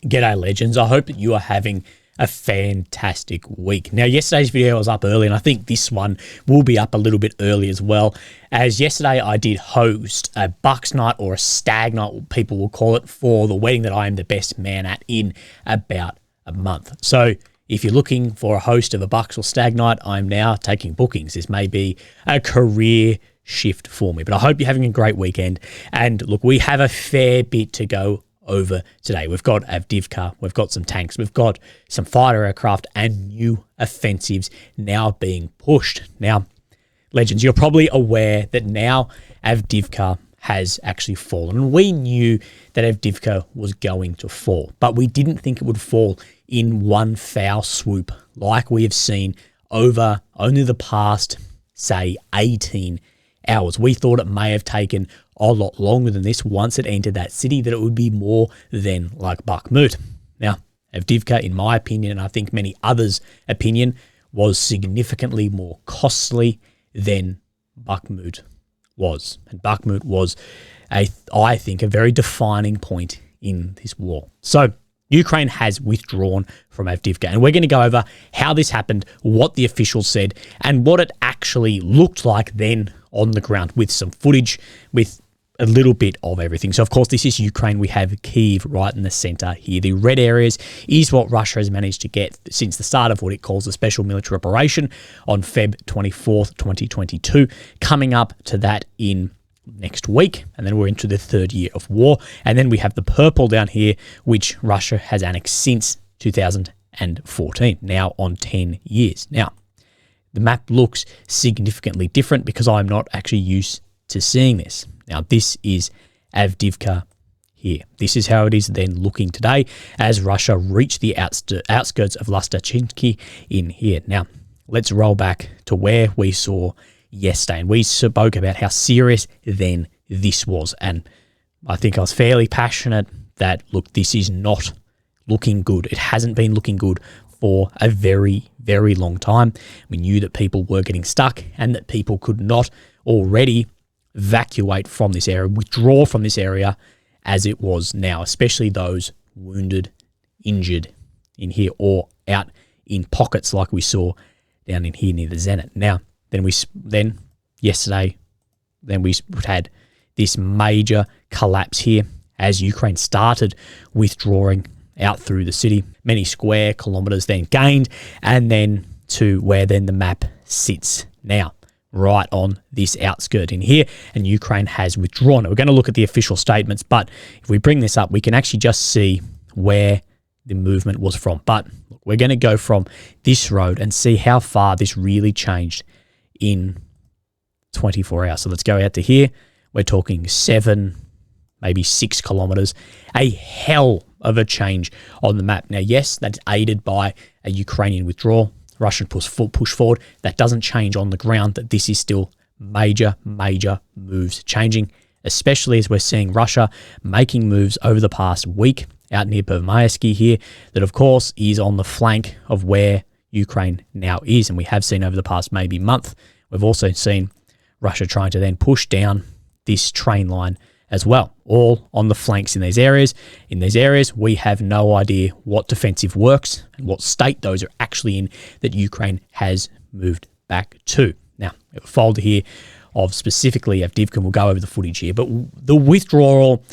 G'day legends, I hope that you are having a fantastic week. Now yesterday's video was up early and I think this one will be up a little bit early as well, as yesterday I did host a Bucks night, or a stag night people will call it, for the wedding that I am the best man at in about a month. So if you're looking for a host of a Bucks or stag night, I'm now taking bookings. This may be a career shift for me, but I hope you're having a great weekend. And look, we have a fair bit to go over today. We've got Avdiivka, we've got some tanks, we've got some fighter aircraft and new offensives now being pushed. Now, legends, you're probably aware that now Avdiivka has actually fallen. We knew that Avdiivka was going to fall, but we didn't think it would fall in one foul swoop like we have seen over only the past, say, 18 hours. We thought it may have taken a lot longer than this once it entered that city, that it would be more than like Bakhmut. Now, Avdiivka, in my opinion, and I think many others' opinion, was significantly more costly than Bakhmut was. And Bakhmut was, I think, a very defining point in this war. So Ukraine has withdrawn from Avdiivka, and we're going to go over how this happened, what the officials said, and what it actually looked like then on the ground, with some footage, with a little bit of everything. So, of course, this is Ukraine. We have Kyiv right in the center here. The red areas is what Russia has managed to get since the start of what it calls a special military operation on Feb 24th, 2022, coming up to that in next week. And then we're into the third year of war. And then we have the purple down here, which Russia has annexed since 2014, now on 10 years. Now, the map looks significantly different because I'm not actually used to seeing this. Now, this is Avdiivka here. This is how it is then looking today as Russia reached the outskirts of Lastachinki in here. Now, let's roll back to where we saw yesterday, and we spoke about how serious then this was. And I think I was fairly passionate that, look, this is not looking good. It hasn't been looking good for a very, very long time. We knew that people were getting stuck and that people could not already evacuate from this area, withdraw from this area as it was now, especially those wounded, injured in here, or out in pockets like we saw down in here near the Zenit. Now, yesterday we had this major collapse here as Ukraine started withdrawing out through the city. Many square kilometers then gained, and then to where then the map sits now, right on this outskirt in here, and Ukraine has withdrawn. We're going to look at the official statements, but if we bring this up, we can actually just see where the movement was from. But look, we're going to go from this road and see how far this really changed in 24 hours. So let's go out to here. We're talking 7, maybe 6 kilometers, a hell of a change on the map. Now, yes, that's aided by a Ukrainian withdrawal, Russian push forward. That doesn't change on the ground that this is still major moves changing, especially as we're seeing Russia making moves over the past week out near Permayatsky here, that of course is on the flank of where Ukraine now is. And we have seen over the past maybe month, we've also seen Russia trying to then push down this train line as well, all on the flanks in these areas. In these areas, we have no idea what defensive works and what state those are actually in that Ukraine has moved back to. Now, a folder here of specifically Avdiivka, we'll go over the footage here, but the withdrawal,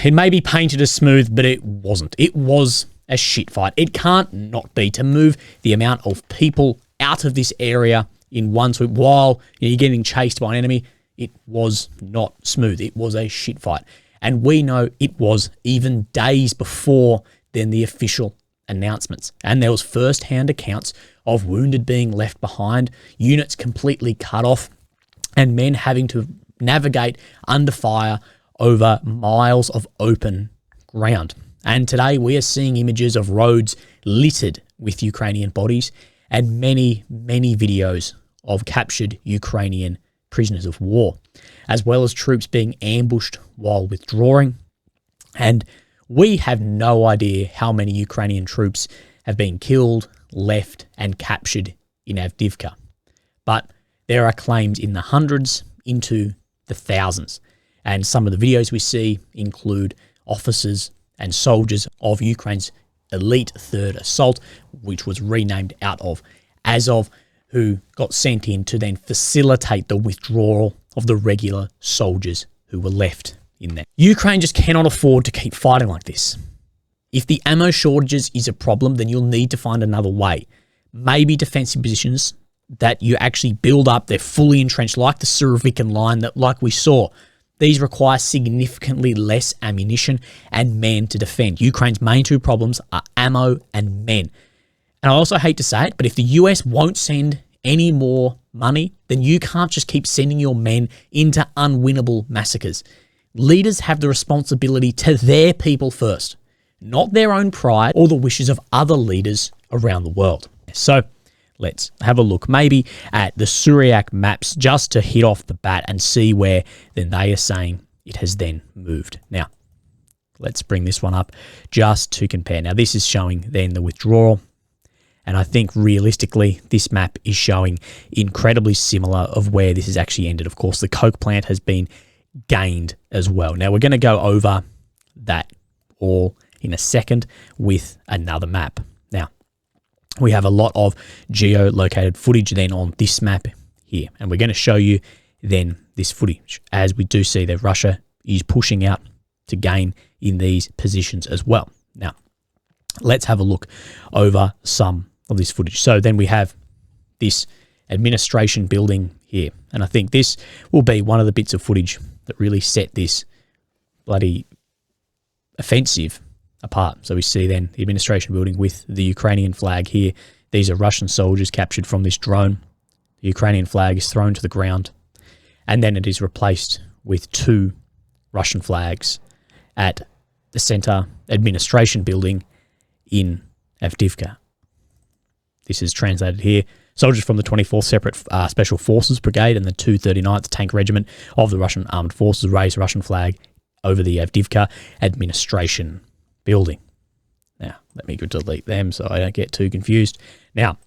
it may be painted as smooth, but it wasn't. It was a shit fight. It can't not be, to move the amount of people out of this area in one swoop while you're getting chased by an enemy. It was not smooth. It was a shit fight. And we know it was even days before then the official announcements. And there was first-hand accounts of wounded being left behind, units completely cut off, and men having to navigate under fire over miles of open ground. And today we are seeing images of roads littered with Ukrainian bodies and many videos of captured Ukrainian prisoners of war, as well as troops being ambushed while withdrawing. And we have no idea how many Ukrainian troops have been killed, left, and captured in Avdiivka. But there are claims in the hundreds into the thousands. And some of the videos we see include officers and soldiers of Ukraine's elite 3rd Assault, which was renamed out of Azov, who got sent in to then facilitate the withdrawal of the regular soldiers who were left in there. Ukraine just cannot afford to keep fighting like this. If the ammo shortages is a problem, then you'll need to find another way. Maybe defensive positions that you actually build up, they're fully entrenched, like the Surovikin line, that like we saw. These require significantly less ammunition and men to defend. Ukraine's main two problems are ammo and men. And I also hate to say it, but if the US won't send any more money, then you can't just keep sending your men into unwinnable massacres. Leaders have the responsibility to their people first, not their own pride or the wishes of other leaders around the world. So let's have a look maybe at the Syriac maps just to hit off the bat and see where then they are saying it has then moved. Now, let's bring this one up just to compare. Now, this is showing then the withdrawal. And I think realistically, this map is showing incredibly similar of where this has actually ended. Of course, the coke plant has been gained as well. Now, we're going to go over that all in a second with another map. Now, we have a lot of geolocated footage then on this map here. And we're going to show you then this footage as we do see that Russia is pushing out to gain in these positions as well. Now, let's have a look over some of this footage. So then we have this administration building here. And I think this will be one of the bits of footage that really set this bloody offensive apart. So we see then the administration building with the Ukrainian flag here. These are Russian soldiers captured from this drone. The Ukrainian flag is thrown to the ground. And then it is replaced with 2 Russian flags at the center administration building in Avdiivka. This is translated here. Soldiers from the 24th Separate Special Forces Brigade and the 239th Tank Regiment of the Russian Armed Forces raised Russian flag over the Avdiivka administration building. Now, let me go delete them so I don't get too confused. Now,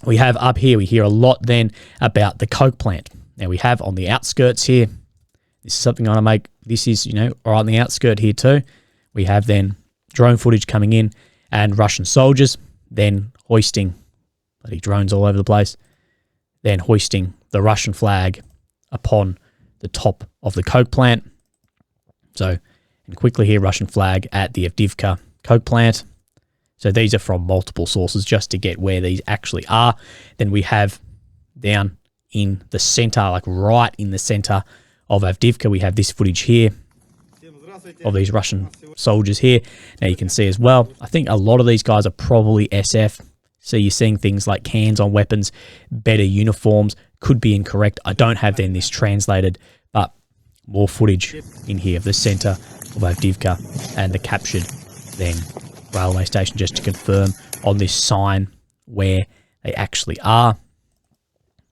we have up here, we hear a lot then about the coke plant. Now, we have on the outskirts here, this is something I want to make, this is, right on the outskirt here too. We have then drone footage coming in and Russian soldiers then hoisting bloody drones all over the place, then hoisting the Russian flag upon the top of the coke plant. So, and quickly here, Russian flag at the Avdiivka coke plant. So these are from multiple sources just to get where these actually are. Then we have down in the center, like right in the center of Avdiivka, we have this footage here of these Russian soldiers here. Now you can see as well, I think a lot of these guys are probably SF. So you're seeing things like cans on weapons, better uniforms, could be incorrect. I don't have then this translated, but more footage in here of the center of Avdiivka and the captured then railway station just to confirm on this sign where they actually are.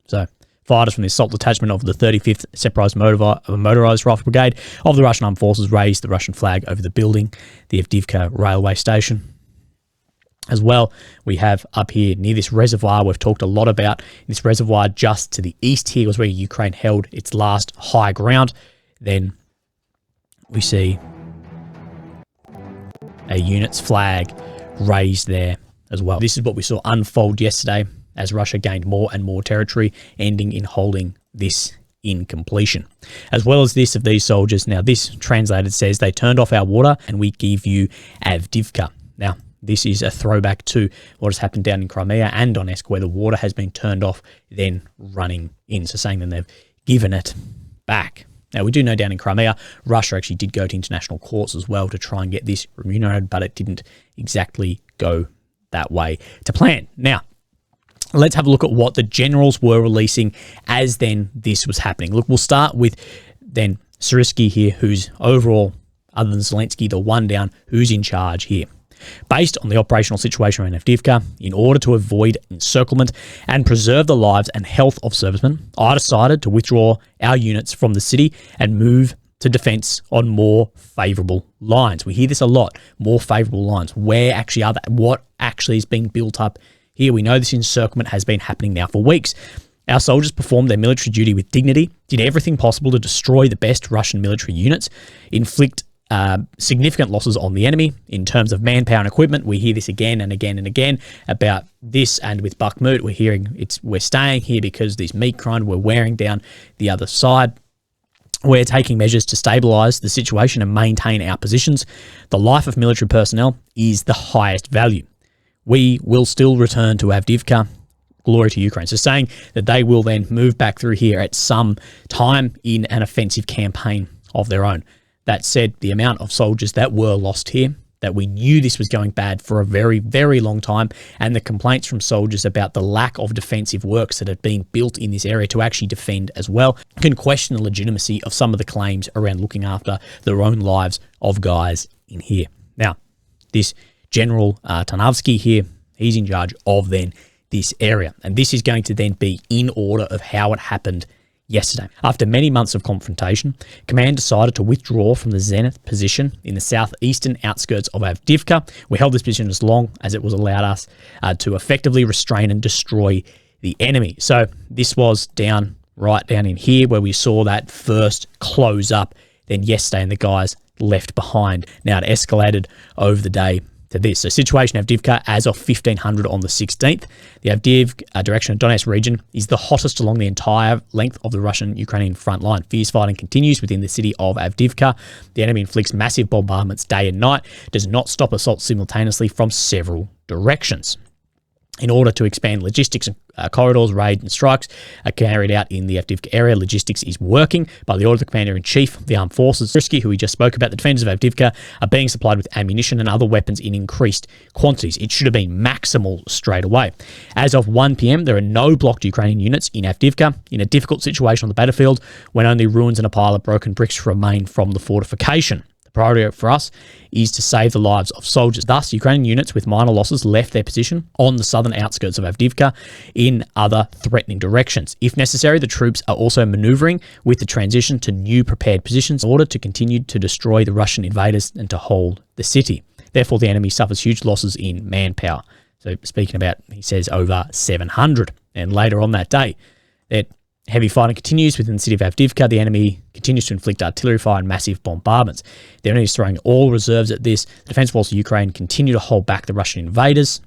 So fighters from the assault detachment of the 35th Separatist Motorized Rifle Brigade of the Russian Armed Forces raised the Russian flag over the building, the Avdiivka railway station. As well, we have up here near this reservoir we've talked a lot about. This reservoir just to the east here was where Ukraine held its last high ground. Then we see a unit's flag raised there as well. This is what we saw unfold yesterday as Russia gained more and more territory, ending in holding this in completion. As well as this of these soldiers, now this translated says they turned off our water and we give you Avdiivka. Now, this is a throwback to what has happened down in Crimea and Donetsk, where the water has been turned off, then running in. So saying that they've given it back. Now, we do know down in Crimea, Russia actually did go to international courts as well to try and get this remunerated, but it didn't exactly go that way to plan. Now, let's have a look at what the generals were releasing as then this was happening. Look, we'll start with then Syrsky here, who's overall, other than Zelensky, the one down, who's in charge here. Based on the operational situation around Avdiivka, in order to avoid encirclement and preserve the lives and health of servicemen, I decided to withdraw our units from the city and move to defence on more favourable lines. We hear this a lot, more favourable lines. Where actually are they? What actually is being built up here? We know this encirclement has been happening now for weeks. Our soldiers performed their military duty with dignity, did everything possible to destroy the best Russian military units, inflict significant losses on the enemy in terms of manpower and equipment. We hear this again and again and again about this, and with Bakhmut, we're hearing we're staying here because this meat grind, we're wearing down the other side. We're taking measures to stabilise the situation and maintain our positions. The life of military personnel is the highest value. We will still return to Avdiivka. Glory to Ukraine. So saying that they will then move back through here at some time in an offensive campaign of their own. That said, the amount of soldiers that were lost here, that we knew this was going bad for a very, very long time, and the complaints from soldiers about the lack of defensive works that had been built in this area to actually defend as well, can question the legitimacy of some of the claims around looking after their own lives of guys in here. Now, this General Tarnavsky here, he's in charge of then this area, and this is going to then be in order of how it happened yesterday. After many months of confrontation, command decided to withdraw from the zenith position in the southeastern outskirts of Avdiivka. We held this position as long as it was allowed us to effectively restrain and destroy the enemy. So this was right down in here where we saw that first close up then yesterday, and the guys left behind. Now it escalated over the day to this. So situation Avdiivka as of 1500 on the 16th. The Avdiivka direction of Donetsk region is the hottest along the entire length of the Russian-Ukrainian front line. Fierce fighting continues within the city of Avdiivka. The enemy inflicts massive bombardments day and night, does not stop assaults simultaneously from several directions. In order to expand logistics and corridors, raids and strikes are carried out in the Avdiivka area. Logistics is working by the order of the Commander-in-Chief of the Armed Forces, Risky, who we just spoke about. The defenders of Avdiivka are being supplied with ammunition and other weapons in increased quantities. It should have been maximal straight away. As of 1 p.m, there are no blocked Ukrainian units in Avdiivka, in a difficult situation on the battlefield when only ruins and a pile of broken bricks remain from the fortification. The priority for us is to save the lives of soldiers. Thus, Ukrainian units with minor losses left their position on the southern outskirts of Avdiivka in other threatening directions. If necessary, the troops are also maneuvering with the transition to new prepared positions in order to continue to destroy the Russian invaders and to hold the city. Therefore, the enemy suffers huge losses in manpower. So speaking about, he says, over 700. And later on that day, that heavy fighting continues within the city of Avdiivka. The enemy continues to inflict artillery fire and massive bombardments. The enemy is throwing all reserves at this. The defense forces of Ukraine continue to hold back the Russian invaders.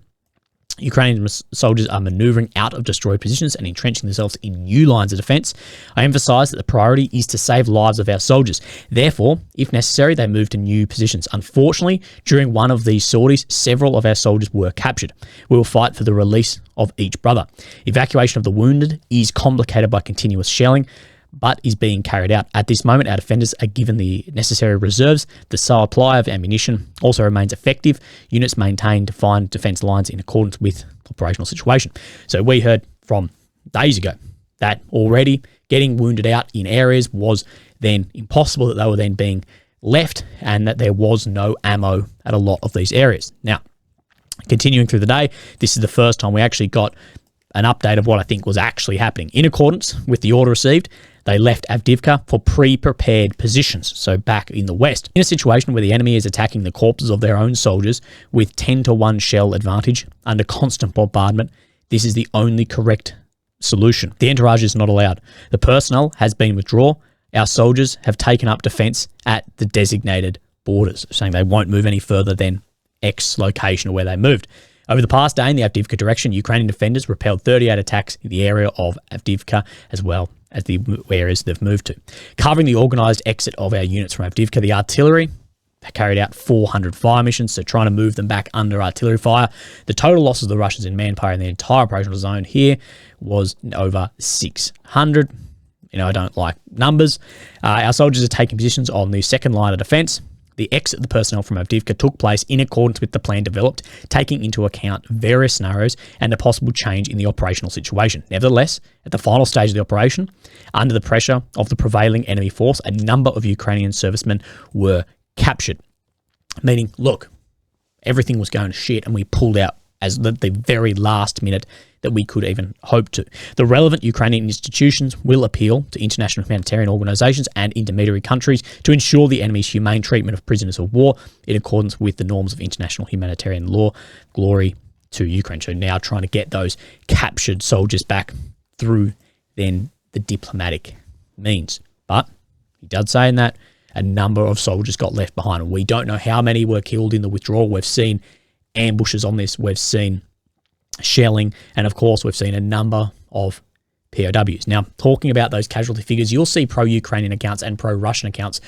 Ukrainian soldiers are maneuvering out of destroyed positions and entrenching themselves in new lines of defense. I emphasize that the priority is to save lives of our soldiers. Therefore, if necessary, they move to new positions. Unfortunately, during one of these sorties, several of our soldiers were captured. We will fight for the release of each brother. Evacuation of the wounded is complicated by continuous shelling, but is being carried out. At this moment, our defenders are given the necessary reserves. The supply of ammunition also remains effective. Units maintain defined defence lines in accordance with operational situation. So we heard from days ago that already getting wounded out in areas was then impossible, that they were then being left, and that there was no ammo at a lot of these areas. Now, continuing through the day, this is the first time we actually got an update of what I think was actually happening. In accordance with the order received, they left Avdiivka for pre-prepared positions, so back in the west. In a situation where the enemy is attacking the corpses of their own soldiers with 10-to-1 shell advantage under constant bombardment, this is the only correct solution. The entourage is not allowed. The personnel has been withdrawn. Our soldiers have taken up defence at the designated borders, saying they won't move any further than X location or where they moved. Over the past day in the Avdiivka direction, Ukrainian defenders repelled 38 attacks in the area of Avdiivka as well as the areas they've moved to. Covering the organised exit of our units from Avdiivka, the artillery carried out 400 fire missions, so trying to move them back under artillery fire. The total losses of the Russians in manpower in the entire operational zone here was over 600. I don't like numbers. Our soldiers are taking positions on the second line of defence. The exit of the personnel from Avdiivka took place in accordance with the plan developed, taking into account various scenarios and a possible change in the operational situation. Nevertheless, at the final stage of the operation, under the pressure of the prevailing enemy force, a number of Ukrainian servicemen were captured. Meaning, look, everything was going to shit and we pulled out as the very last minute that we could even hope to. The relevant Ukrainian institutions will appeal to international humanitarian organisations and intermediary countries to ensure the enemy's humane treatment of prisoners of war in accordance with the norms of international humanitarian law. Glory to Ukraine. So now trying to get those captured soldiers back through then the diplomatic means. But he does say in that a number of soldiers got left behind. We don't know how many were killed in the withdrawal. We've seen ambushes on this. We've seen shelling. And, of course, we've seen a number of POWs. Now, talking about those casualty figures, you'll see pro-Ukrainian accounts and pro-Russian accounts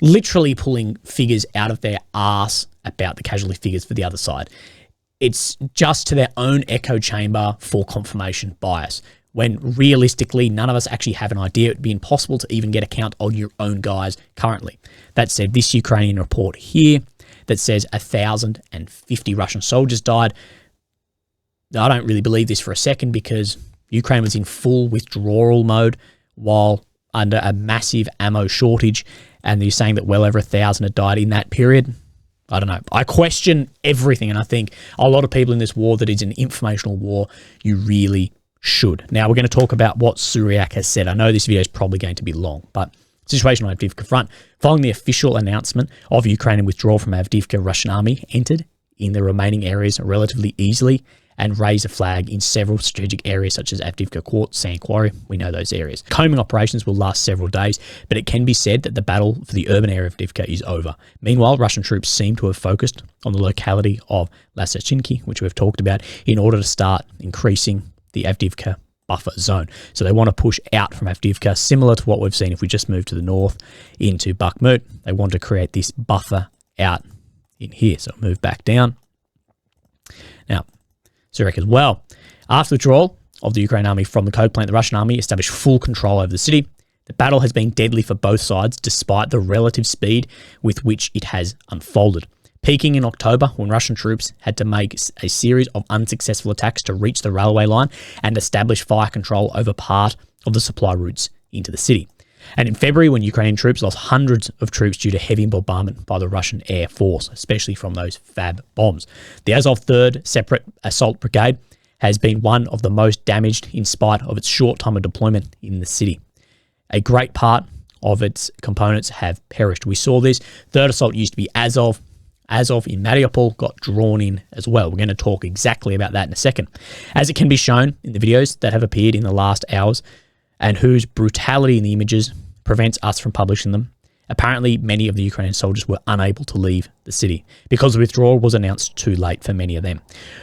literally pulling figures out of their arse about the casualty figures for the other side. It's just to their own echo chamber for confirmation bias, when realistically, none of us actually have an idea. It'd be impossible to even get a count on your own guys currently. That said, this Ukrainian report here that says 1,050 Russian soldiers died, I don't really believe this for a second, because Ukraine was in full withdrawal mode while under a massive ammo shortage, and you're saying that well over 1,000 had died in that period. I don't know. I question everything, and I think a lot of people in this war that is an informational war, you really should. Now, we're going to talk about what Syriac has said. I know this video is probably going to be long, but situation on Avdiivka front. Following the official announcement of Ukrainian withdrawal from Avdiivka, Russian army entered in the remaining areas relatively easily and raised a flag in several strategic areas such as Avdiivka Court, Sand Quarry. We know those areas. Combing operations will last several days, but it can be said that the battle for the urban area of Avdiivka is over. Meanwhile, Russian troops seem to have focused on the locality of Lysychansk, which we've talked about, in order to start increasing the Avdiivka buffer zone. So they want to push out from Avdiivka, similar to what we've seen if we just move to the north into Bakhmut. They want to create this buffer out in here. So move back down. Now, Syriac as well. After the withdrawal of the Ukraine army from the coke plant, the Russian army established full control over the city. The battle has been deadly for both sides, despite the relative speed with which it has unfolded. Peaking in October, when Russian troops had to make a series of unsuccessful attacks to reach the railway line and establish fire control over part of the supply routes into the city. And in February, when Ukrainian troops lost hundreds of troops due to heavy bombardment by the Russian Air Force, especially from those FAB bombs. The Azov 3rd Separate Assault Brigade has been one of the most damaged in spite of its short time of deployment in the city. A great part of its components have perished. We saw this. 3rd Assault used to be Azov. Azov in Mariupol got drawn in as well. We're going to talk exactly about that in a second. As it can be shown in the videos that have appeared in the last hours, and whose brutality in the images prevents us from publishing them, apparently many of the Ukrainian soldiers were unable to leave the city because the withdrawal was announced too late for many of them.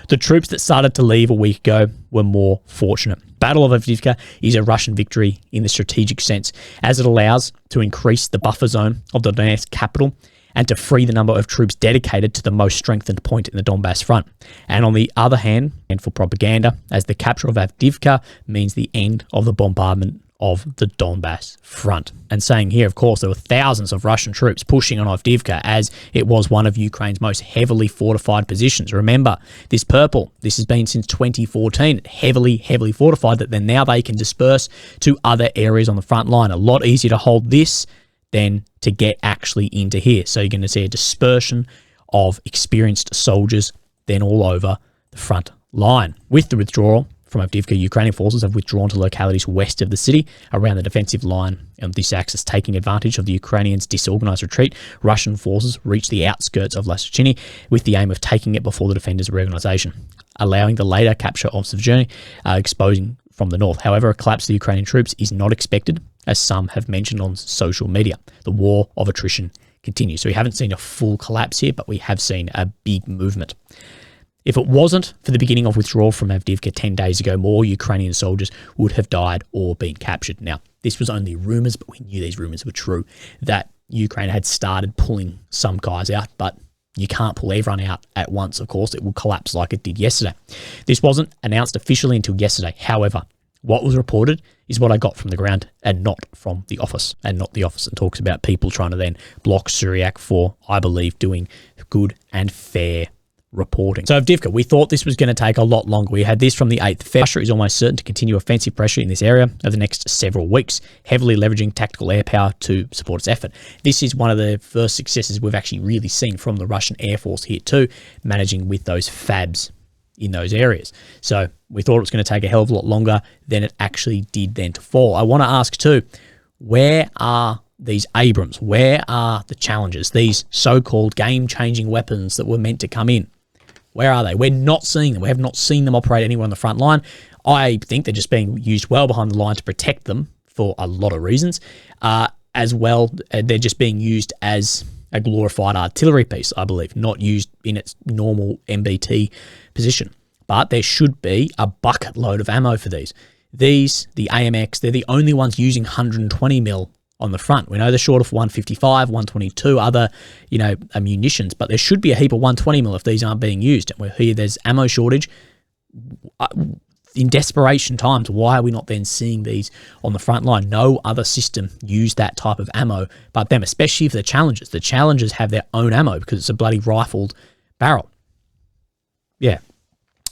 The troops that started to leave a week ago were more fortunate. Battle of Avdiivka is a Russian victory in the strategic sense, as it allows to increase the buffer zone of the Donetsk capital and to free the number of troops dedicated to the most strengthened point in the Donbass front. And on the other hand, and for propaganda, as the capture of Avdiivka means the end of the bombardment of the Donbass front. And saying here, of course, there were thousands of Russian troops pushing on Avdiivka, as it was one of Ukraine's most heavily fortified positions. Remember, this purple, this has been since 2014, heavily fortified, that then now they can disperse to other areas on the front line. A lot easier to hold this than to get actually into here. So you're going to see a dispersion of experienced soldiers then all over the front line. With the withdrawal from Avdiivka, Ukrainian forces have withdrawn to localities west of the city around the defensive line of this axis. Taking advantage of the Ukrainians' disorganized retreat, Russian forces reached the outskirts of Lysychansk with the aim of taking it before the defenders' reorganization, allowing the later capture of Avdiivka, exposing from the north. However, a collapse of the Ukrainian troops is not expected, as some have mentioned on social media. The war of attrition continues. So we haven't seen a full collapse here, but we have seen a big movement. If it wasn't for the beginning of withdrawal from Avdiivka 10 days ago, more Ukrainian soldiers would have died or been captured. Now, this was only rumours, but we knew these rumours were true, that Ukraine had started pulling some guys out, but you can't pull everyone out at once, of course. It will collapse like it did yesterday. This wasn't announced officially until yesterday. However, what was reported is what I got from the ground and not from the office. And talks about people trying to then block Syriac for, I believe, doing good and fair reporting. So Avdiivka, we thought this was going to take a lot longer. We had this from the 8th February. Russia is almost certain to continue offensive pressure in this area over the next several weeks, heavily leveraging tactical air power to support its effort. This is one of the first successes we've actually really seen from the Russian Air Force here too, managing with those FABs in those areas. So we thought it was going to take a hell of a lot longer than it actually did then to fall. I want to ask too, where are these Abrams? Where are the Challengers? These so-called game-changing weapons that were meant to come in. Where are they? We're not seeing them. We have not seen them operate anywhere on the front line. I think they're just being used well behind the line to protect them for a lot of reasons. as well. They're just being used as a glorified artillery piece, I believe, not used in its normal MBT position. But there should be a bucket load of ammo for these. These, the AMX, they're the only ones using 120 mil on the front. We know they're short of 155, 122 other, munitions, but there should be a heap of 120 mil if these aren't being used. And we hear there's ammo shortage. In desperation times, why are we not then seeing these on the front line? No other system use that type of ammo but them, especially for the Challengers. The Challengers have their own ammo because it's a bloody rifled barrel. Yeah.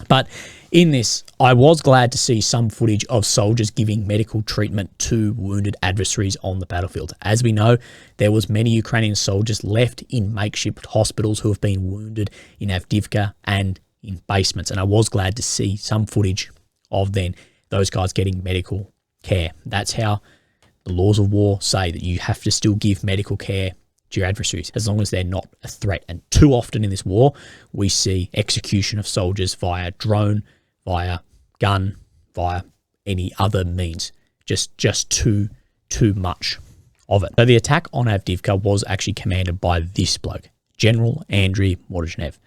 But in this, I was glad to see some footage of soldiers giving medical treatment to wounded adversaries on the battlefield. As we know, there was many Ukrainian soldiers left in makeshift hospitals who have been wounded in Avdiivka and in basements. And I was glad to see some footage of then those guys getting medical care. That's how the laws of war say that you have to still give medical care to your adversaries as long as they're not a threat. And too often in this war, we see execution of soldiers via drone, via gun, via any other means. Just too much of it. So the attack on Avdiivka was actually commanded by this bloke, General Andriy Mordozhnev.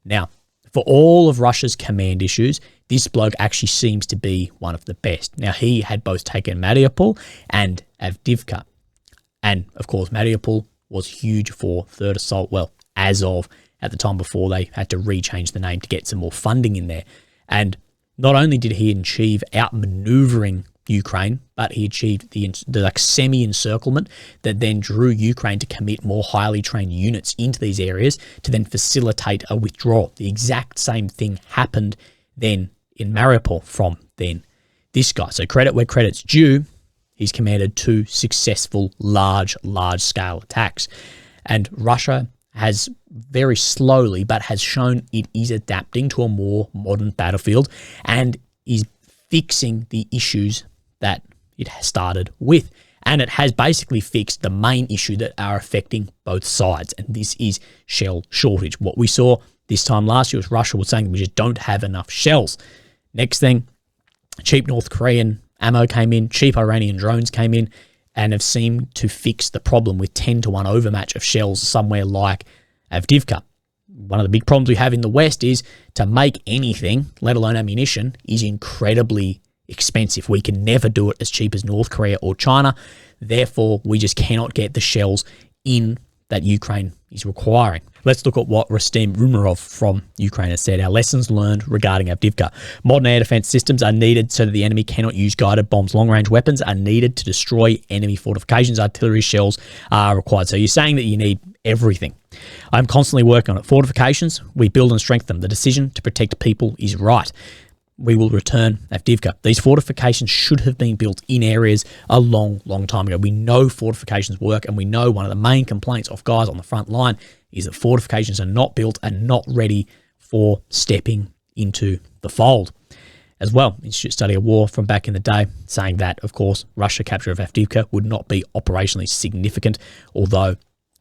Now, for all of Russia's command issues, this bloke actually seems to be one of the best. Now, he had both taken Mariupol and Avdiivka. And, of course, Mariupol was huge for Third Assault. Well, as of at the time before they had to rechange the name to get some more funding in there. And not only did he achieve outmaneuvering Ukraine, but he achieved the semi-encirclement that then drew Ukraine to commit more highly trained units into these areas to then facilitate a withdrawal. The exact same thing happened then in Mariupol from then this guy. So credit where credit's due. He's commanded 2 successful large-scale attacks. And Russia has very slowly, but has shown it is adapting to a more modern battlefield and is fixing the issues that it started with. And it has basically fixed the main issue that are affecting both sides. And this is shell shortage. What we saw this time last year was Russia was saying we just don't have enough shells. Next thing, cheap North Korean ammo came in, cheap Iranian drones came in, and have seemed to fix the problem with 10-to-1 overmatch of shells somewhere like Avdiivka. One of the big problems we have in the West is to make anything, let alone ammunition, is incredibly expensive. We can never do it as cheap as North Korea or China. Therefore, we just cannot get the shells in that Ukraine is requiring. Let's look at what Rustem Umerov from Ukraine has said. Our lessons learned regarding Avdiivka. Modern air defense systems are needed so that the enemy cannot use guided bombs. Long-range weapons are needed to destroy enemy fortifications. Artillery shells are required. So you're saying that you need everything. I'm constantly working on it. Fortifications, we build and strengthen them. The decision to protect people is right. We will return Avdiivka. These fortifications should have been built in areas a long time ago. We know fortifications work, and we know one of the main complaints of guys on the front line is that fortifications are not built and not ready for stepping into the fold. As well, Institute Study of War from back in the day saying that, of course, Russia capture of Avdiivka would not be operationally significant, although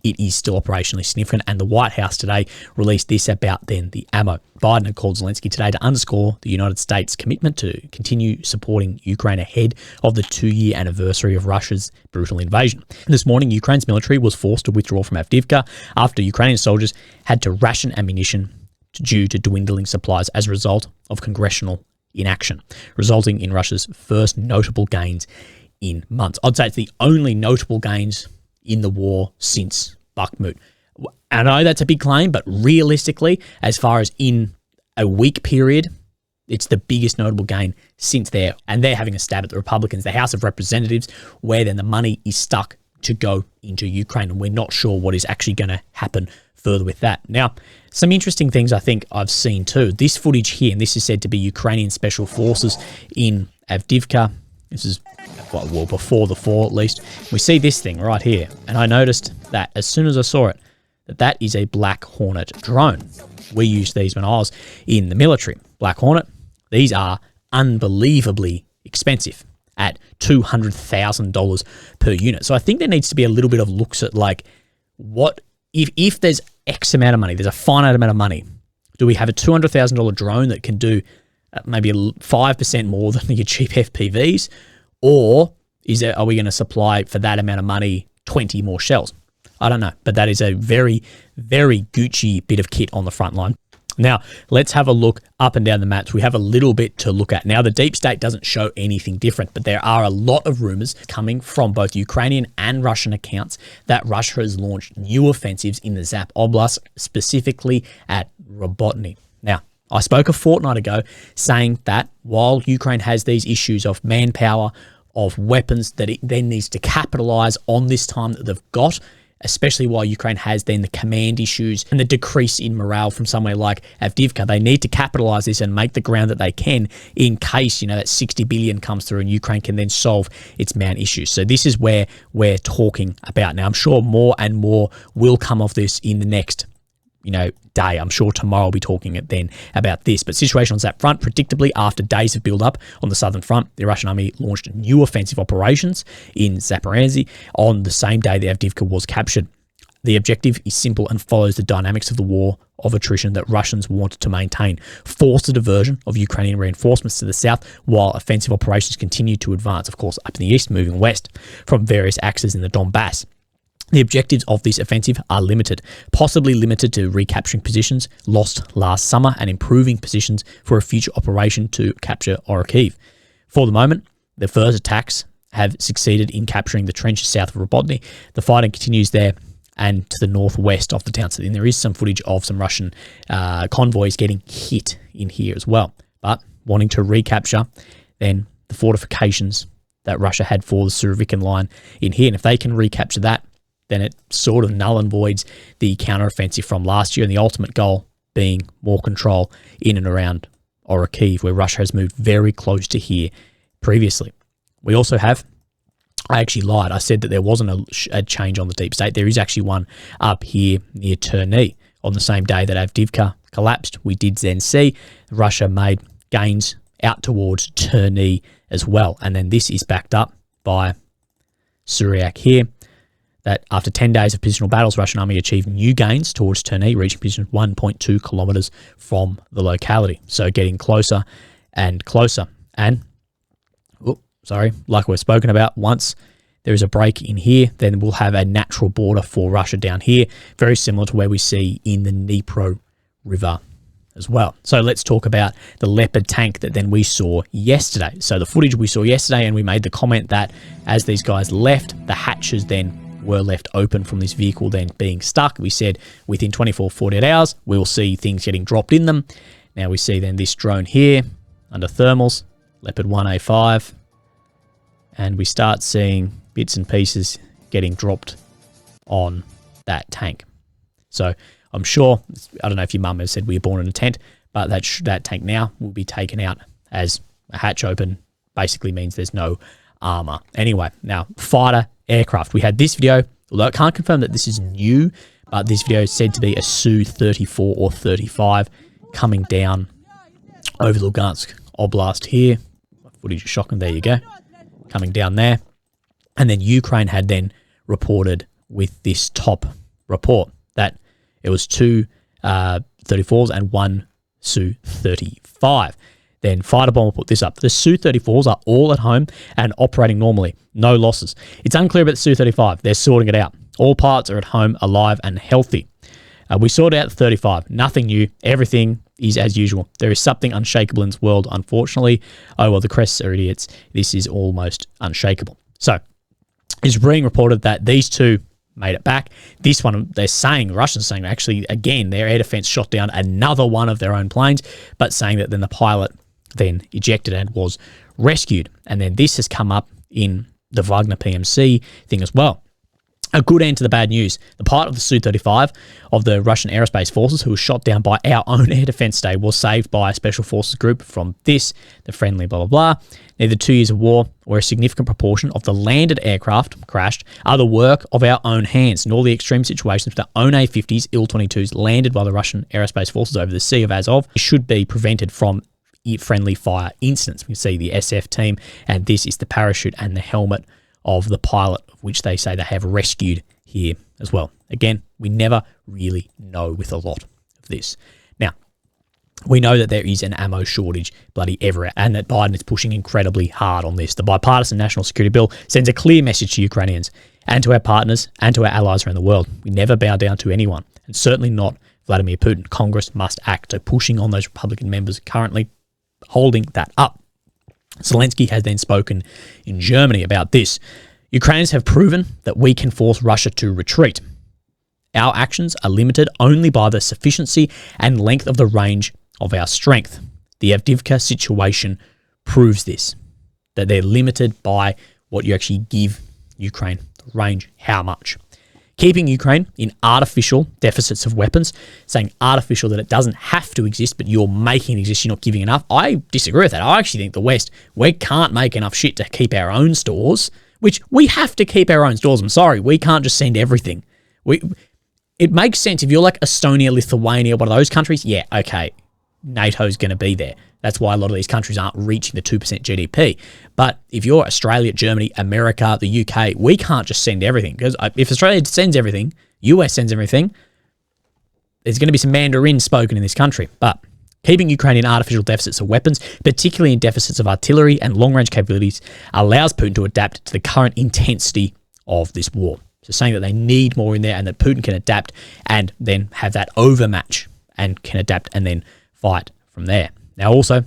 it is still operationally significant. And the White House today released this about then the ammo. Biden had called Zelensky today to underscore the United States' commitment to continue supporting Ukraine ahead of the 2-year anniversary of Russia's brutal invasion. This morning, Ukraine's military was forced to withdraw from Avdiivka after Ukrainian soldiers had to ration ammunition due to dwindling supplies as a result of congressional inaction, resulting in Russia's first notable gains in months. I'd say it's the only notable gains in the war since Bakhmut. I know that's a big claim, but realistically, as far as in a week period, it's the biggest notable gain since there. And they're having a stab at the Republicans, the House of Representatives, where then the money is stuck to go into Ukraine. And we're not sure what is actually going to happen further with that. Now, some interesting things I think I've seen too. This footage here, and this is said to be Ukrainian Special Forces in Avdiivka. This is well before the fall at least. We see this thing right here, and I noticed that as soon as I saw it, that is a Black Hornet drone. We used these when I was in the military. Black Hornet, these are unbelievably expensive at $200,000 per unit. So I think there needs to be a little bit of looks at like what if there's X amount of money, there's a finite amount of money. Do we have a $200,000 drone that can do maybe 5% more than your cheap FPVs? Or are we going to supply for that amount of money 20 more shells. I don't know, but that is a very, very Gucci bit of kit on the front line. Now, let's have a look up and down the maps. We have a little bit to look at. Now, the deep state doesn't show anything different, but there are a lot of rumors coming from both Ukrainian and Russian accounts that Russia has launched new offensives in the Zap Oblast, specifically at Robotny. Now, I spoke a fortnight ago saying that while Ukraine has these issues of manpower, of weapons, that it then needs to capitalize on this time that they've got, especially while Ukraine has then the command issues and the decrease in morale from somewhere like Avdiivka. They need to capitalize this and make the ground that they can in case, that 60 billion comes through and Ukraine can then solve its man issues. So this is where we're talking about. Now, I'm sure more and more will come of this in the next day. I'm sure tomorrow I'll be talking then about this. But situation on that front, predictably, after days of build-up on the southern front, the Russian army launched new offensive operations in Zaporizhzhia on the same day that Avdiivka was captured. The objective is simple and follows the dynamics of the war of attrition that Russians wanted to maintain. Force the diversion of Ukrainian reinforcements to the south while offensive operations continue to advance, of course, up in the east, moving west from various axes in the Donbass. The objectives of this offensive are limited, possibly limited to recapturing positions lost last summer and improving positions for a future operation to capture Orikhiv. For the moment, the first attacks have succeeded in capturing the trenches south of Robotny. The fighting continues there and to the northwest of the town. So then there is some footage of some Russian convoys getting hit in here as well. But wanting to recapture then the fortifications that Russia had for the Surovikin line in here. And if they can recapture that, then it sort of null and voids the counteroffensive from last year, and the ultimate goal being more control in and around Orikhiv, where Russia has moved very close to here previously. We also have, I actually lied, I said that there wasn't a change on the deep state. There is actually one up here near Terny. On the same day that Avdiivka collapsed, we did then see Russia made gains out towards Terny as well. And then this is backed up by Suryak here, that after 10 days of positional battles, Russian army achieved new gains towards Terny, reaching position 1.2 kilometers from the locality. So getting closer and closer. And, like we've spoken about, once there is a break in here, then we'll have a natural border for Russia down here, very similar to where we see in the Dnipro River as well. So let's talk about the Leopard tank that then we saw yesterday. So the footage we saw yesterday, and we made the comment that as these guys left, the hatches then were left open from this vehicle then being stuck. We said within 24, 48 hours, we'll see things getting dropped in them. Now we see then this drone here under thermals, Leopard 1A5, and we start seeing bits and pieces getting dropped on that tank. So I'm sure, I don't know if your mum has said we were born in a tent, but that tank now will be taken out as a hatch open. Basically means there's no armor. Anyway, now fighter aircraft. We had this video, although I can't confirm that this is new, but this video is said to be a Su-34 or 35 coming down over Lugansk Oblast here. Footage is shocking. There you go. Coming down there. And then Ukraine had then reported with this top report that it was two 34s and one Su-35. Then fighter bomber put this up. The Su-34s are all at home and operating normally. No losses. It's unclear about the Su-35. They're sorting it out. All pilots are at home, alive and healthy. We sorted out the 35. Nothing new. Everything is as usual. There is something unshakable in this world, unfortunately. Oh, well, the crests are idiots. This is almost unshakable. So it's being reported that these two made it back. This one, they're saying, Russians saying, actually, again, their air defense shot down another one of their own planes, but saying that then the pilot then ejected and was rescued. And then this has come up in the Wagner PMC thing as well. A good end to the bad news. The pilot of the Su-35 of the Russian Aerospace Forces, who was shot down by our own air defense today, was saved by a special forces group from the friendly blah, blah, blah. Neither 2 years of war or a significant proportion of the landed aircraft crashed are the work of our own hands, nor the extreme situations with our own A-50s, Il-22s landed by the Russian Aerospace Forces over the Sea of Azov should be prevented from friendly fire incidents. We see the SF team, and this is the parachute and the helmet of the pilot, of which they say they have rescued here as well. Again, we never really know with a lot of this. Now, we know that there is an ammo shortage bloody everywhere, and that Biden is pushing incredibly hard on this. The bipartisan national security bill sends a clear message to Ukrainians. and to our partners and to our allies around the world. We never bow down to anyone, and certainly not Vladimir Putin. Congress must act. So pushing on those Republican members currently holding that up. Zelensky has then spoken in Germany about this. Ukrainians have proven that we can force Russia to retreat. Our actions are limited only by the sufficiency and length of the range of our strength. The Avdiivka situation proves this, that they're limited by what you actually give Ukraine, the range, how much. Keeping Ukraine in artificial deficits of weapons, saying artificial that it doesn't have to exist, but you're making it exist, you're not giving enough. I disagree with that. I actually think the West, we can't make enough shit to keep our own stores, which we have to keep our own stores. I'm sorry, we can't just send everything. It makes sense if you're like Estonia, Lithuania, one of those countries, yeah, okay, NATO's going to be there. That's why a lot of these countries aren't reaching the 2% GDP. But if you're Australia, Germany, America, the UK, we can't just send everything. Because if Australia sends everything, US sends everything, there's going to be some Mandarin spoken in this country. But keeping Ukraine in artificial deficits of weapons, particularly in deficits of artillery and long-range capabilities, allows Putin to adapt to the current intensity of this war. So saying that they need more in there and that Putin can adapt and then have that overmatch and can adapt and then fight from there. Now also,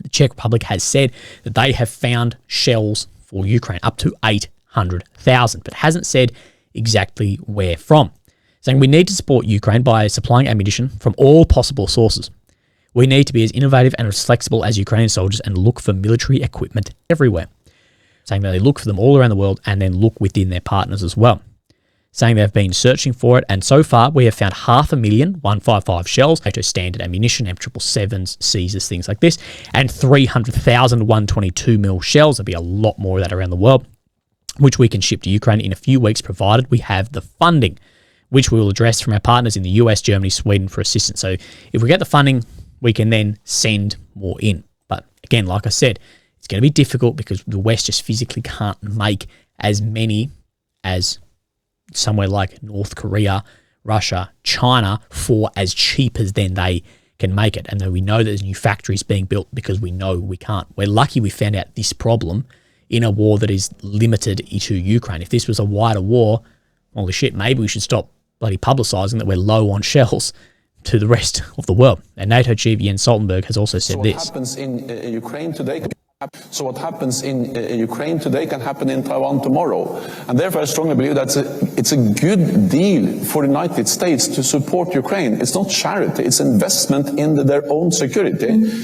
the Czech Republic has said that they have found shells for Ukraine, up to 800,000, but hasn't said exactly where from. Saying we need to support Ukraine by supplying ammunition from all possible sources. We need to be as innovative and as flexible as Ukrainian soldiers and look for military equipment everywhere. Saying that they look for them all around the world and then look within their partners as well. Saying they've been searching for it, and so far we have found 500,000 155 shells, NATO standard ammunition, M777s, Caesars, things like this, and 300,000 122mm shells. There'll be a lot more of that around the world, which we can ship to Ukraine in a few weeks, provided we have the funding, which we will address from our partners in the US, Germany, Sweden for assistance. So if we get the funding, we can then send more in. But again, like I said, it's going to be difficult because the West just physically can't make as many as somewhere like North Korea, Russia, China for as cheap as then they can make it. And then we know there's new factories being built because we know we can't. We're lucky we found out this problem in a war that is limited to Ukraine. If this was a wider war, holy shit, maybe we should stop bloody publicising that we're low on shells to the rest of the world. And NATO chief Jens Stoltenberg has also said this. So what happens in Ukraine today can happen in Taiwan tomorrow. And therefore I strongly believe that it's a good deal for the United States to support Ukraine. It's not charity, it's investment in their own security.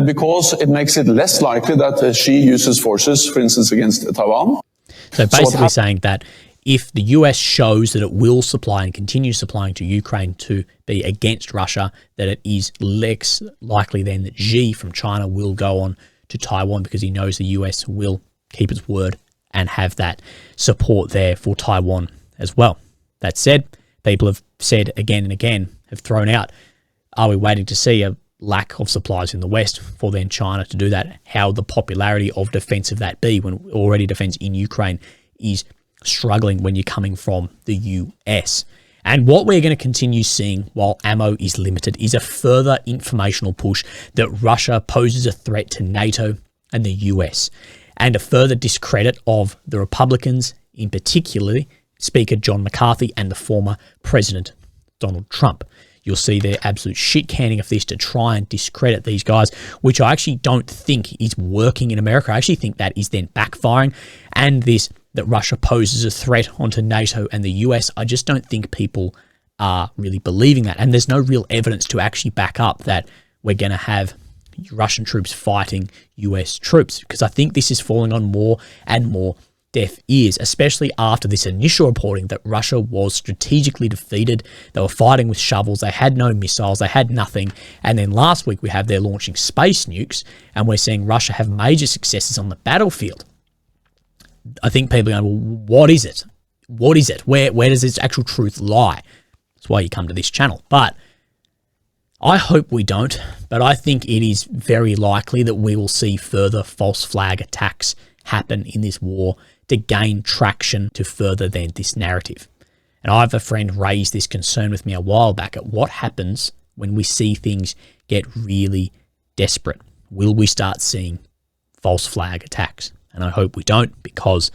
Because it makes it less likely that she uses forces, for instance, against Taiwan. So basically saying that if the US shows that it will supply and continue supplying to Ukraine to be against Russia, that it is less likely then that Xi from China will go on to Taiwan because he knows the US will keep its word and have that support there for Taiwan as well. That said, people have said again and again, have thrown out, are we waiting to see a lack of supplies in the West for then China to do that? How the popularity of defense of that be when already defense in Ukraine is struggling when you're coming from the US? And what we're going to continue seeing while ammo is limited is a further informational push that Russia poses a threat to NATO and the US, and a further discredit of the Republicans, in particular Speaker John McCarthy and the former President Donald Trump. You'll see their absolute shit canning of this to try and discredit these guys, which I actually don't think is working in America. I actually think that is then backfiring, and this that Russia poses a threat onto NATO and the US, I just don't think people are really believing that. And there's no real evidence to actually back up that we're going to have Russian troops fighting US troops, because I think this is falling on more and more deaf ears, especially after this initial reporting that Russia was strategically defeated. They were fighting with shovels. They had no missiles. They had nothing. And then last week we have they're launching space nukes, and we're seeing Russia have major successes on the battlefield. I think people are going, well, what is it? What is it? Where does its actual truth lie? That's why you come to this channel. But I hope we don't. But I think it is very likely that we will see further false flag attacks happen in this war to gain traction to further then this narrative. And I have a friend raised this concern with me a while back at what happens when we see things get really desperate. Will we start seeing false flag attacks? And I hope we don't, because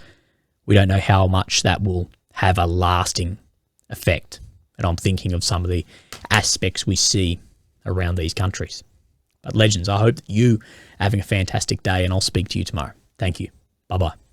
we don't know how much that will have a lasting effect. And I'm thinking of some of the aspects we see around these countries. But legends, I hope that you are having a fantastic day, and I'll speak to you tomorrow. Thank you. Bye-bye.